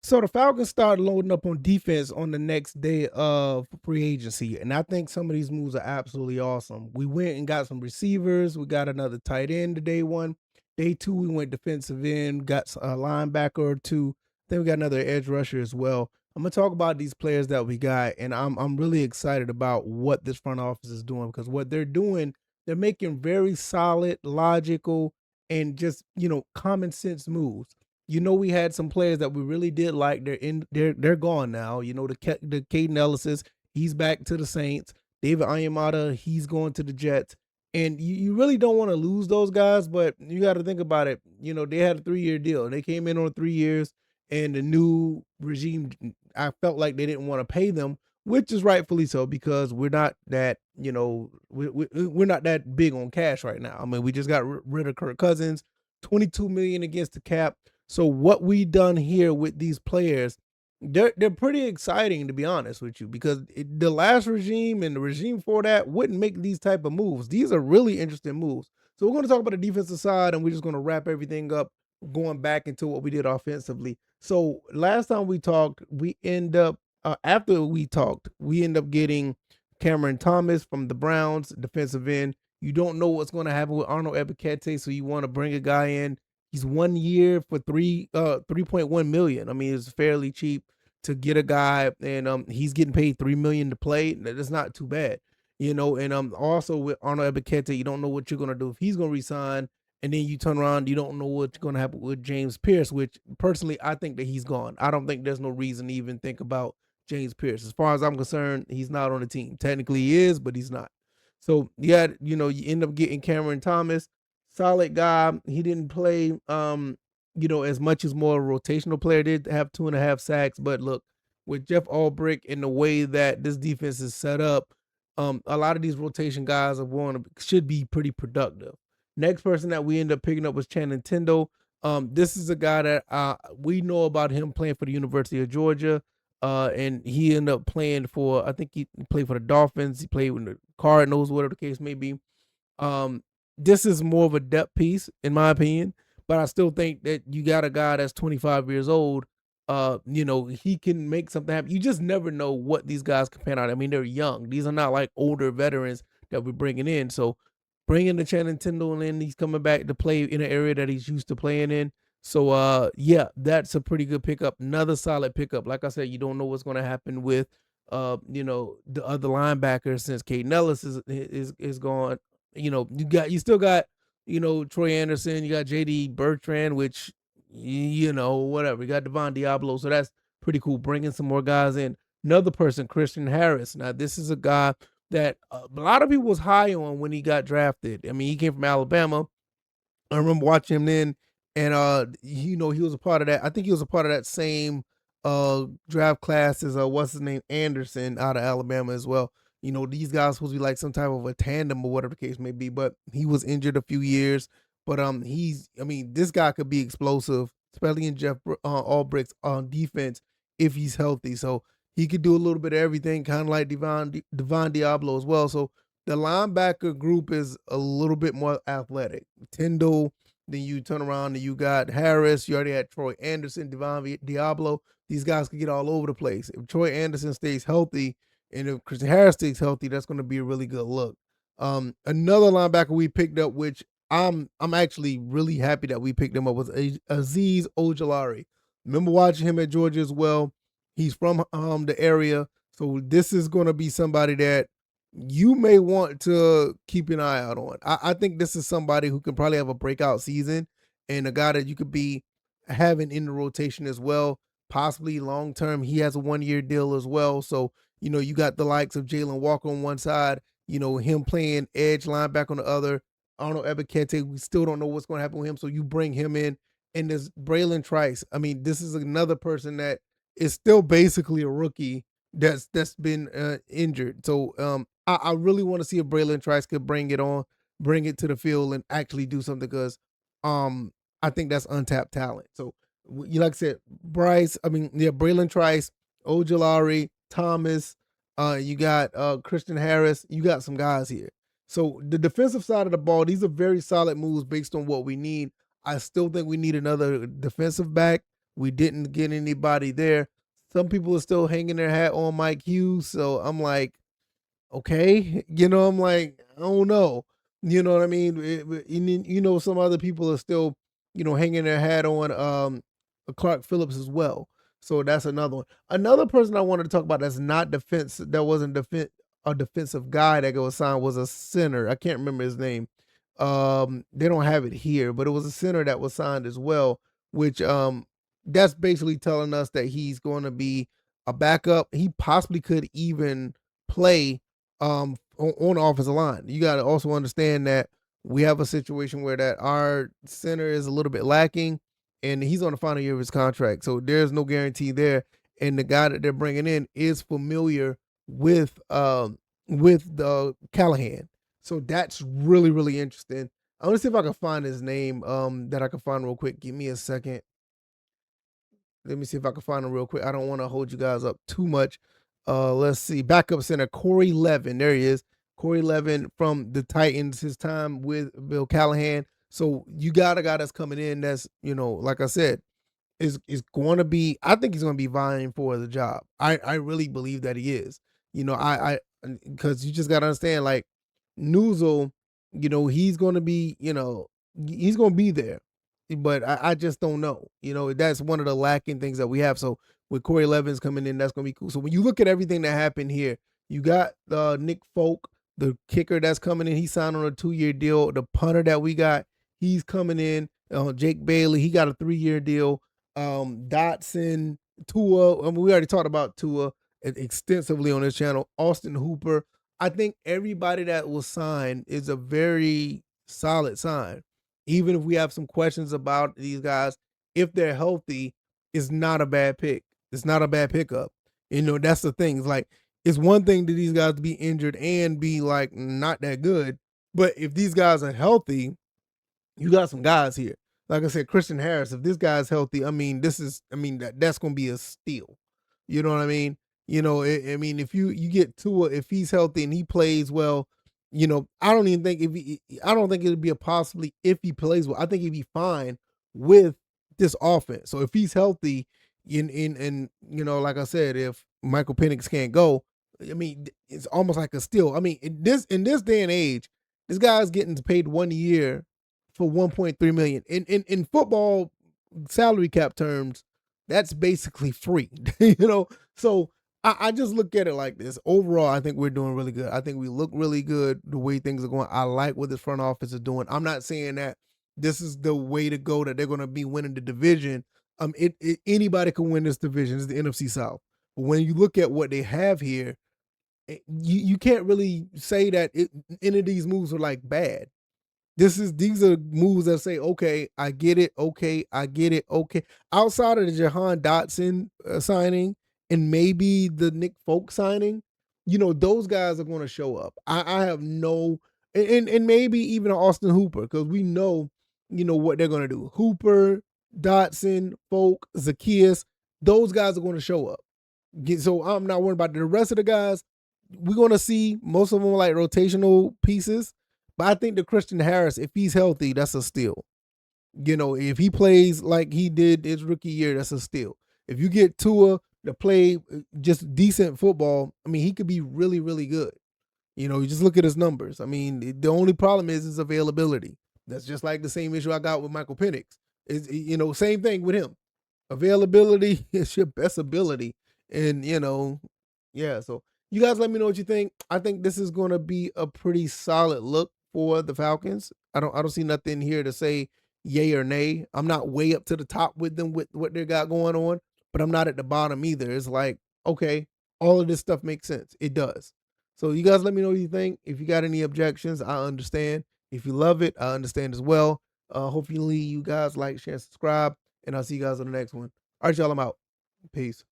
So the Falcons started loading up on defense on the next day of free agency, and I think some of these moves are absolutely awesome. We went and got some receivers. We got another tight end to day one. Day two, we went defensive end, got a linebacker or two. Then we got another edge rusher as well. I'm gonna talk about these players that we got, and I'm really excited about what this front office is doing because what they're doing, they're making very solid, logical, and just common sense moves. We had some players that we really did like. They're gone now. The Caden Ellis's, he's back to the Saints. David Onyemata, he's going to the Jets. And you really don't want to lose those guys, but you got to think about it. They had a 3-year deal. They came in on 3 years, and the new regime, I felt like they didn't want to pay them, which is rightfully so because we're not that, we're not that big on cash right now. I mean, we just got rid of Kirk Cousins, 22 million against the cap. So what we done here with these players, they're pretty exciting to be honest with you because the last regime and the regime for that wouldn't make these type of moves. These are really interesting moves. So we're going to talk about the defensive side and we're just going to wrap everything up going back into what we did offensively. So last time we talked, after we end up getting Cameron Thomas from the Browns, defensive end. You don't know what's going to happen with Arnold Ebiketie, so you want to bring a guy in. He's 1 year for 3.1 million. I mean, it's fairly cheap to get a guy, and he's getting paid 3 million to play. That's not too bad, And also with Arnold Ebiketie, you don't know what you're gonna do if he's gonna resign, and then you turn around, you don't know what's gonna happen with James Pierce. Which personally, I think that he's gone. I don't think there's no reason to even think about James Pierce. As far as I'm concerned, he's not on the team. Technically, he is, but he's not. So yeah, you end up getting Cameron Thomas, solid guy. He didn't play as much as more rotational player, did have 2.5 sacks. But look, with Jeff Ulbrich and the way that this defense is set up, a lot of these rotation guys should be pretty productive. Next person that we end up picking up was Channing Tindall. This is a guy that we know about him playing for the University of Georgia. And he ended up playing I think he played for the Dolphins. He played with the Cardinals, whatever the case may be. This is more of a depth piece, in my opinion, but I still think that you got a guy that's 25 years old. He can make something happen. You just never know what these guys can pan out. I mean, they're young. These are not like older veterans that we're bringing in. So bringing the Channing Tindall in, he's coming back to play in an area that he's used to playing in. So yeah, that's a pretty good pickup. Another solid pickup. Like I said, you don't know what's going to happen with the other linebackers since Caden Ellis is gone. You still got Troy Anderson, you got JD Bertrand, which whatever. You got Devon Diablo, so that's pretty cool. Bringing some more guys in. Another person, Christian Harris. Now this is a guy that a lot of people was high on when he got drafted. I mean, he came from Alabama. I remember watching him then, and he was a part of that. I think he was a part of that same draft class as what's his name, Anderson out of Alabama as well. These guys supposed to be like some type of a tandem or whatever the case may be, but he was injured a few years. But this guy could be explosive, especially in Jeff Ulbricht's on defense if he's healthy. So he could do a little bit of everything, kind of like Devon Diablo as well. So the linebacker group is a little bit more athletic. Tyndall, then you turn around and you got Harris. You already had Troy Anderson, Devon Diablo. These guys could get all over the place. If Troy Anderson stays healthy and if Christian Harris stays healthy, that's going to be a really good look. Another linebacker we picked up, which I'm actually really happy that we picked him up, was Azeez Ojulari. Remember watching him at Georgia as well. He's from the area, so this is going to be somebody that you may want to keep an eye out on. I think this is somebody who can probably have a breakout season and a guy that you could be having in the rotation as well, possibly long term. He has a 1-year deal as well, so you got the likes of Jalen Walker on one side, him playing edge linebacker on the other. Arnold Ebiketie, we still don't know what's going to happen with him, so you bring him in. And there's Braylon Trice. I mean, this is another person that is still basically a rookie that's been injured. So I really want to see if Braylon Trice could bring it to the field and actually do something because I think that's untapped talent. So like I said, Braylon Trice, Ojulari, Thomas, you got Christian Harris, you got some guys here. So the defensive side of the ball, these are very solid moves based on what we need. I still think we need another defensive back. We didn't get anybody there. Some people are still hanging their hat on Mike Hughes, so I'm like, okay, I'm like, I don't know. You know what I mean? Some other people are still, hanging their hat on Clark Phillips as well. So that's another one. Another person I wanted to talk about that's not defense, that wasn't a defensive guy that was signed was a center. I can't remember his name. They don't have it here, but it was a center that was signed as well, which that's basically telling us that he's going to be a backup. He possibly could even play on the offensive line. You got to also understand that we have a situation where that our center is a little bit lacking, and he's on the final year of his contract, so there's no guarantee there. And the guy that they're bringing in is familiar with the Callahan, so that's really really interesting. I want to see if I can find his name that I can find real quick. Give me a second. Let me see if I can find him real quick. I don't want to hold you guys up too much. Let's see. Backup center Corey Levin. There he is. Corey Levin from the Titans. His time with Bill Callahan. So you got a guy that's coming in that's, like I said, is going to be. I think he's going to be vying for the job. I really believe that he is. I because you just got to understand, like Newsel, he's going to be, he's going to be there, but I just don't know. That's one of the lacking things that we have. So with Corey Levins coming in, that's going to be cool. So when you look at everything that happened here, you got Nick Folk, the kicker that's coming in. He signed on a 2-year deal. The punter that we got, he's coming in. Jake Bailey, he got a 3-year deal. Dotson, Tua. I mean, we already talked about Tua extensively on this channel. Austin Hooper. I think everybody that was signed is a very solid sign. Even if we have some questions about these guys, if they're healthy, it's not a bad pick. It's not a bad pickup. That's the thing. It's like, it's one thing to these guys to be injured and be like not that good. But if these guys are healthy, you got some guys here. Like I said, Christian Harris, if this guy's healthy, that's going to be a steal. You know what I mean? If you get Tua, if he's healthy and he plays well, I don't even think I don't think it'd be a possibly if he plays well. I think he'd be fine with this offense. So if he's healthy, like I said, if Michael Penix can't go, it's almost like a steal. In this day and age, this guy's getting paid 1 year for 1.3 million. In football salary cap terms, that's basically free. So I just look at it like this. Overall, I think we're doing really good. I think we look really good the way things are going. I like what this front office is doing. I'm not saying that this is the way to go, that they're going to be winning the division. Anybody can win this division. It's the NFC South. But when you look at what they have here, you can't really say that any of these moves are like bad. These are moves that say, okay, I get it. Okay, I get it. Okay. Outside of the Jahan Dotson signing and maybe the Nick Folk signing, those guys are going to show up. I have no, and maybe even Austin Hooper, because we know, what they're going to do. Hooper, Dotson, Folk, Zacchaeus, those guys are going to show up. So I'm not worried about the rest of the guys. We're going to see most of them like rotational pieces. But I think the Christian Harris, if he's healthy, that's a steal. If he plays like he did his rookie year, that's a steal. If you get Tua to play just decent football, he could be really, really good. You just look at his numbers. The only problem is his availability. That's just like the same issue I got with Michael Penix. Same thing with him. Availability is your best ability. And, yeah, so you guys let me know what you think. I think this is going to be a pretty solid look for the Falcons. I don't see nothing here to say yay or nay. I'm not way up to the top with them with what they got going on, but I'm not at the bottom either. It's like, okay, all of this stuff makes sense. It does. So you guys let me know what you think. If you got any objections, I understand. If you love it, I understand as well. Hopefully you guys like, share, subscribe, and I'll see you guys on the next one. All right, y'all, I'm out. Peace.